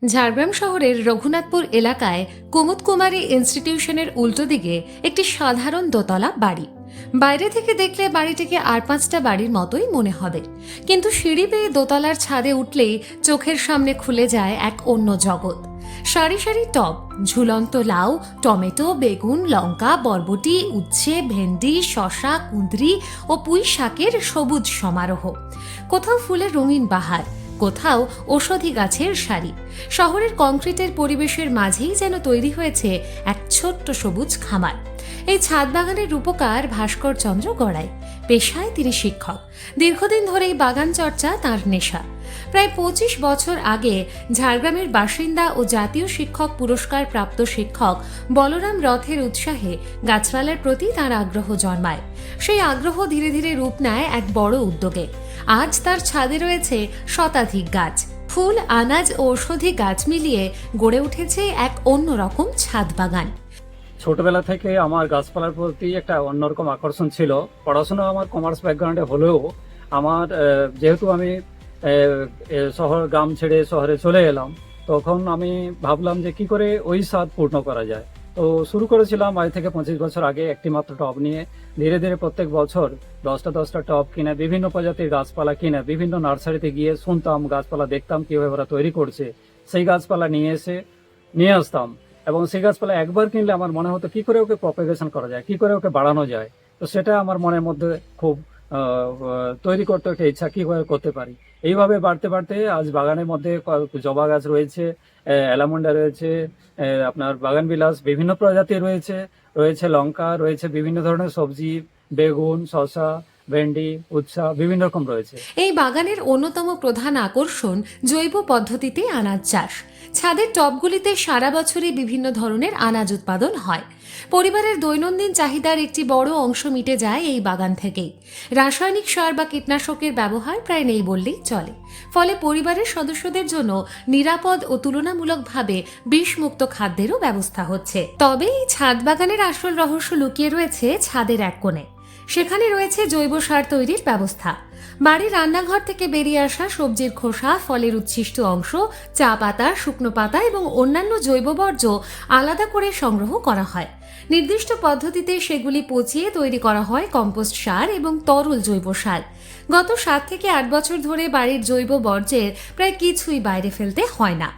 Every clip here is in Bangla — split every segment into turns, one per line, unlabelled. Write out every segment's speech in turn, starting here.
ঝাড়গ্রাম শহরের রঘুনাথপুর এলাকায় কুমুদকুমারী ইনস্টিটিউশনের উল্টো দিকে একটি সাধারণ দোতলা বাড়ি। বাইরে থেকে দেখলে বাড়িটিকে আর পাঁচটা বাড়ির মতোই মনে হবে, কিন্তু সিঁড়ি বেয়ে দোতলার ছাদে উঠলেই চোখের সামনে খুলে যায় এক অন্য জগৎ। সারি সারি টব, ঝুলন্ত লাউ, টমেটো, বেগুন, লঙ্কা, বরবটি, উচ্ছে, ভেন্ডি, শসা, কুঁদরি ও পুঁই শাকের সবুজ সমারোহ। কোথাও ফুলের রঙিন বাহার, কোথাও ঔষধি গাছের সারি। শহরের কংক্রিটের পরিবেশের মাঝেই যেন তৈরি হয়েছে এক ছোট্ট সবুজ খামার। এই ছাদ বাগানের রূপকার ভাস্কর চন্দ্র গড়াই। পেশায় তিনি শিক্ষক। দীর্ঘদিন ধরেই বাগান চর্চা তাঁর নেশা। প্রায় 25 বছর আগে ঝাড়গ্রামের বাসিন্দা ও জাতীয় শিক্ষক পুরস্কার প্রাপ্ত শিক্ষক বলরাম রথের উৎসাহে গাছপালার প্রতি তাঁর আগ্রহ জন্মায়। সেই আগ্রহ ধীরে ধীরে রূপ নেয় এক বড় উদ্যোগে। আজ তার ছাদে রয়েছে শতাধিক গাছ। ফুল, আনাজ ও ঔষধি গাছ মিলিয়ে গড়ে উঠেছে এক অন্যরকম ছাদ বাগান।
ছোটবেলা থেকে আমার গাছপালার প্রতি একটা অন্যরকম আকর্ষণ ছিল। পড়াশোনা আমার কমার্স ব্যাকগ্রাউন্ডে হলেও আমার যেহেতু আমি শহর গ্রাম ছেড়ে শহরে চলে এলাম, তখন আমি ভাবলাম যে কি করে ওই স্বাদ পূর্ণ করা যায়। তো শুরু করেছিলাম আজ থেকে 25 বছর আগে একটি মাত্র টব নিয়ে। ধীরে ধীরে প্রত্যেক বছর 10টা টব কিনে, বিভিন্ন প্রজাতির গাছপালা কিনে, বিভিন্ন নার্সারিতে গিয়ে শুনতাম, গাছপালা দেখতাম কিভাবে ওরা তৈরি করছে। সেই গাছপালা নিয়ে আসতাম এবং সেই গাছপালা একবার কিনলে আমার মনে হতো কি করে ওকে প্রপাগেশন করা যায়, কি করে ওকে বাড়ানো যায়। তো সেটা আমার মনের মধ্যে খুব তৈরি করতে একটা ইচ্ছা, কি করে করতে পারি। এইভাবে বাড়তে বাড়তে আজ বাগানের মধ্যে জবা গাছ রয়েছে, অ্যালামন্ডা রয়েছে, আপনার বাগান বিলাস বিভিন্ন প্রজাতির রয়েছে, রয়েছে লঙ্কা, রয়েছে বিভিন্ন ধরনের সবজি, বেগুন, শসা, ভেন্ডি, উচ্ছা, বিভিন্ন রকম রয়েছে।
এই বাগানের অন্যতম প্রধান আকর্ষণ জৈব পদ্ধতিতে আনাজ চাষ। ছাদের টবগুলিতে সারা বছরই বিভিন্ন ধরনের আনাজ উৎপাদন হয়। পরিবারের দৈনন্দিন চাহিদার একটি বড় অংশ মিটে যায় এই বাগান থেকেই। রাসায়নিক সার বা কীটনাশকের ব্যবহার প্রায় নেই বললেই চলে। ফলে পরিবারের সদস্যদের জন্য নিরাপদ ও তুলনামূলকভাবে বিষমুক্ত খাদ্যেরও ব্যবস্থা হচ্ছে। তবে এই ছাদ বাগানের আসল রহস্য লুকিয়ে রয়েছে ছাদের এক কোণে। সেখানে রয়েছে জৈব সার তৈরির ব্যবস্থা। বাড়ির রান্নাঘর থেকে বেরিয়ে আসা সবজির খোসা, ফলের উচ্ছিষ্ট অংশ, চা পাতা, শুকনো পাতা এবং অন্যান্য জৈব বর্জ্য আলাদা করে সংগ্রহ করা হয়। নির্দিষ্ট পদ্ধতিতে সেগুলি পচিয়ে তৈরি করা হয় কম্পোস্ট সার এবং তরল জৈব সার। গত 7 থেকে 8 বছর ধরে বাড়ির জৈব বর্জ্যের প্রায় কিছুই বাইরে ফেলতে হয় না।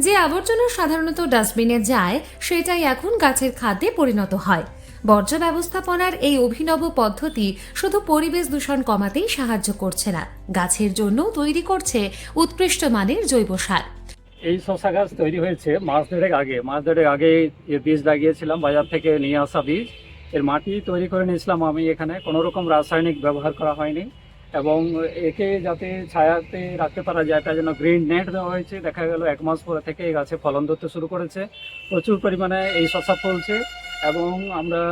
যে আবর্জনা সাধারণত ডাস্টবিনে যায়, সেটাই এখন গাছের খাদ্যে পরিণত হয়। বর্জ্য ব্যবস্থাপনার এই অভিনব পদ্ধতি শুধু পরিবেশ দূষণ কমাতেই সাহায্য করছে না, গাছের জন্য তৈরি করছে উৎকৃষ্ট মানের জৈব সার।
এই শসা গাছ তৈরি হয়েছে মাস দেড়েক আগে বীজ লাগিয়েছিলাম, বাজার থেকে নিয়ে আসা বীজ। এর মাটি তৈরি করে নিয়েছিলাম আমি এখানে, কোনো রকম রাসায়নিক ব্যবহার করা হয়নি এবং একে যাতে ছায়াতে রাখতে পারা যায় তার জন্য গ্রিন নেট দেওয়া হয়েছে। দেখা গেল 1 মাস পরে থেকে এই গাছে ফলন ধরতে শুরু করেছে, প্রচুর পরিমাণে এই শসা ফলছে এবং আমরা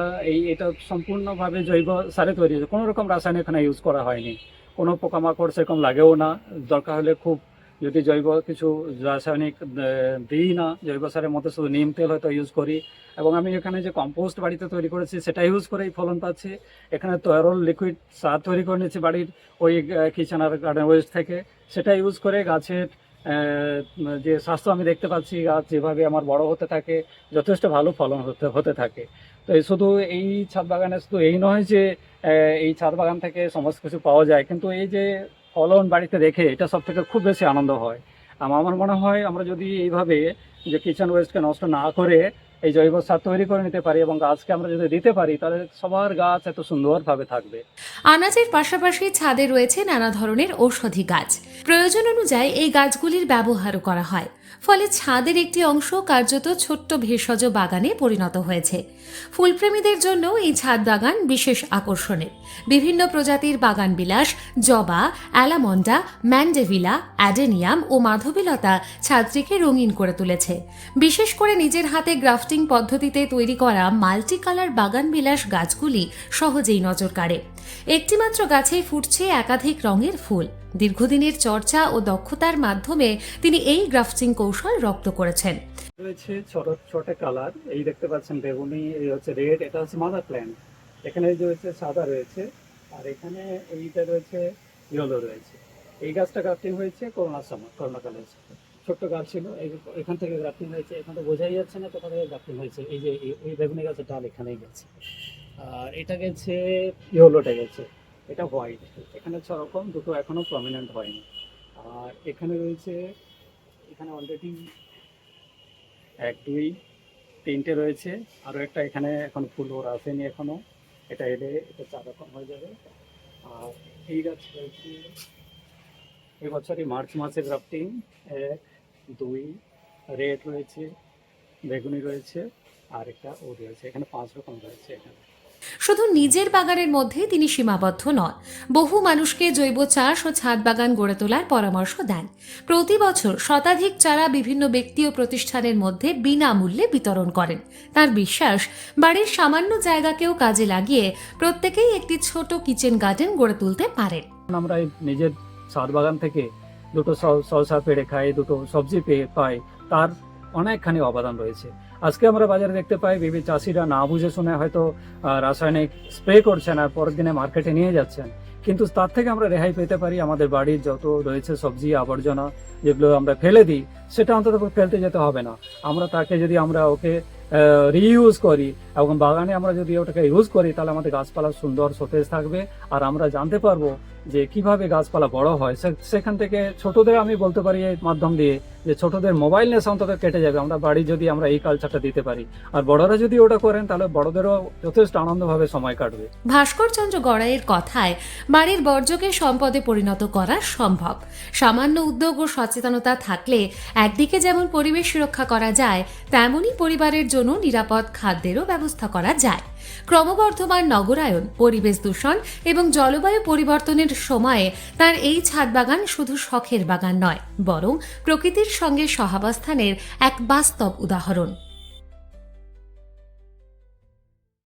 এটা সম্পূর্ণভাবে জৈব সারে তৈরি হয়েছে, কোনো রকম রাসায়নিক এখানে ইউজ করা হয়নি। কোনো পোকামাকড় সেরকম লাগেও না। দরকার হলে খুব যদি জৈব কিছু রাসায়নিক দিই না, জৈব সারের মধ্যে শুধু নিম তেল হয়তো ইউজ করি এবং আমি এখানে যে কম্পোস্ট বাড়িতে তৈরি করেছি সেটা ইউজ করেই ফলন পাচ্ছি। এখানে তরল লিকুইড সার তৈরি করে নিয়েছি বাড়ির ওই কিচেন আর গার্ডেন ওয়েস্ট থেকে, সেটা ইউজ করে গাছের যে স্বাস্থ্য আমি দেখতে পাচ্ছি, গাছ যেভাবে আমার বড় হতে থাকে, যথেষ্ট ভালো ফলন হতে থাকে। তো শুধু এই ছাদ বাগানে শুধু এই নয় যে এই ছাদ বাগান থেকে সমস্ত কিছু পাওয়া যায়, কিন্তু এই যে ফলন বাড়িতে দেখে এটা সব থেকে খুব বেশি আনন্দ হয়। আমার মনে হয় আমরা যদি এইভাবে যে কিচেন ওয়েস্টকে নষ্ট না করে এই জৈব সার তৈরি করে নিতে পারি এবং গাছকে আমরা যদি দিতে পারি, তাহলে সবার গাছ এত সুন্দরভাবে থাকবে।
আনাজের পাশাপাশি ছাদে রয়েছে নানা ধরনের ঔষধি গাছ। প্রয়োজন অনুযায়ী এই গাছগুলির ব্যবহারও করা হয়। ফলে ছাদের একটি অংশ কার্যত ছোট্ট ভেষজ বাগানে পরিণত হয়েছে। ফুলপ্রেমীদের জন্য এই ছাদ বাগান বিশেষ আকর্ষণের। বিভিন্ন প্রজাতির বাগান বিলাস, জবা, অ্যালামন্ডা, ম্যান্ডেভিলা, অ্যাডেনিয়াম ও মাধবীলতা ছাদটিকে রঙিন করে তুলেছে। বিশেষ করে নিজের হাতে গ্রাফটিং পদ্ধতিতে তৈরি করা মাল্টি কালার বাগান বিলাস গাছগুলি সহজেই নজর কাড়ে। একটিমাত্র গাছেই ফুটছে একাধিক রঙের ফুল। দীর্ঘদিনের চর্চা ও দক্ষতার মাধ্যমে তিনি এই গ্রাফটিং কৌশল রপ্ত করেছেন।
রয়েছে ছোট ছোট কালার, এই দেখতে পাচ্ছেন বেগুনি, এই হচ্ছে রেড, এটা হচ্ছে মাদার প্ল্যান্ট। এখানে যে হচ্ছে সাদা রয়েছে আর এখানে এইটা রয়েছে ইয়েলো রয়েছে। এই গাছটা গ্রাফটিং হয়েছে করোনাকালে। ছোট্ট গাছ ছিল, এখান থেকে গ্রাফটিং হয়েছে। এখান তো বোঝাই যাচ্ছে না কোথা থেকে গ্রাফটিং হয়েছে। এই যে ওই বেগুনি গাছের ডাল এখানেই গেছে, আর এটা গেছে ইয়েলোটা গেছে, এটা হোয়াইট। এখানে হচ্ছে ওরকম দুটো এখনো প্রমিনেন্ট হয়নি। আর এখানে রয়েছে, এখানে অলরেডি 1 2 3টে রয়েছে, আরও একটা এখানে এখন ফুল ওর আসেনি এখনো, এটা এলে এটা চারা কম হয়ে যাবে। আর এই গাছ রয়েছে এবছরই মার্চ মাসে গ্রাফটিং, 1 2 রেড রয়েছে, বেগুনি রয়েছে, আর একটা ও রয়েছে। এখানে 5 রকম রয়েছে এখানে।
শুধু নিজের বাগানের মধ্যেই তিনি সীমাবদ্ধ নন, বহু মানুষকে জৈব চাষ ও ছাদ বাগান গড়ে তোলার পরামর্শ দেন। প্রতি বছর শতাধিক চারা বিভিন্ন ব্যক্তি ও প্রতিষ্ঠানের মধ্যে বিনামূল্যে বিতরণ করেন। তার বিশ্বাস, বাড়ির সামান্য জায়গাকেও কাজে লাগিয়ে প্রত্যেকেই একটি ছোট কিচেন গার্ডেন গড়ে তুলতে পারেন।
আমরা এই নিজের ছাদ বাগান থেকে দুটো শসা পেড়ে খাই, দুটো সবজি পাই, তার অনেকখানি অবদান রয়েছে। আজকে আমরা বাজারে দেখতে পাই বিভিন্ন চাষিরা না বুঝে শুনে হয়তো রাসায়নিক স্প্রে করছেন আর পরের দিনে মার্কেটে নিয়ে যাচ্ছেন, কিন্তু তার থেকে আমরা রেহাই পেতে পারি। আমাদের বাড়ির যত রয়েছে সবজি আবর্জনা যেগুলো আমরা ফেলে দিই, সেটা অন্তত ফেলতে যেতে হবে না। আমরা তাকে যদি আমরা ওকে রিইউজ করি এবং বাগানে আমরা যদি ওটাকে ইউজ করি, তাহলে আমাদের গাছপালা সুন্দর সতেজ থাকবে। আর আমরা জানতে পারবো যে কিভাবে গাছপালা বড় হয়। সেখান থেকে ছোটদের আমি বলতে পারি এই মাধ্যম দিয়ে যে ছোটদের মোবাইল নেশা অন্তত কেটে যাবে আমরা বাড়ি যদি আমরা এই কালচারটা দিতে পারি। আর বড়রা যদি ওটা করেন, তাহলে বড়দেরও যথেষ্ট আনন্দভাবে সময় কাটবে।
ভাস্কর চন্দ্র গড়াইয়ের কথায়, বাড়ির বর্জ্যকে সম্পদে পরিণত করা সম্ভব। সামান্য উদ্যোগ ও সচেতনতা থাকলে একদিকে যেমন পরিবেশ রক্ষা করা যায়, তেমনি পরিবারের জন্য নিরাপদ খাদ্যেরও ব্যবস্থা করা যায়। ক্রমবর্ধমান নগরায়ন, পরিবেশ দূষণ এবং জলবায়ু পরিবর্তনের সময়ে তার এই ছাদ বাগান শুধু শখের বাগান নয়, বরং প্রকৃতির সঙ্গে সহাবস্থানের এক বাস্তব উদাহরণ।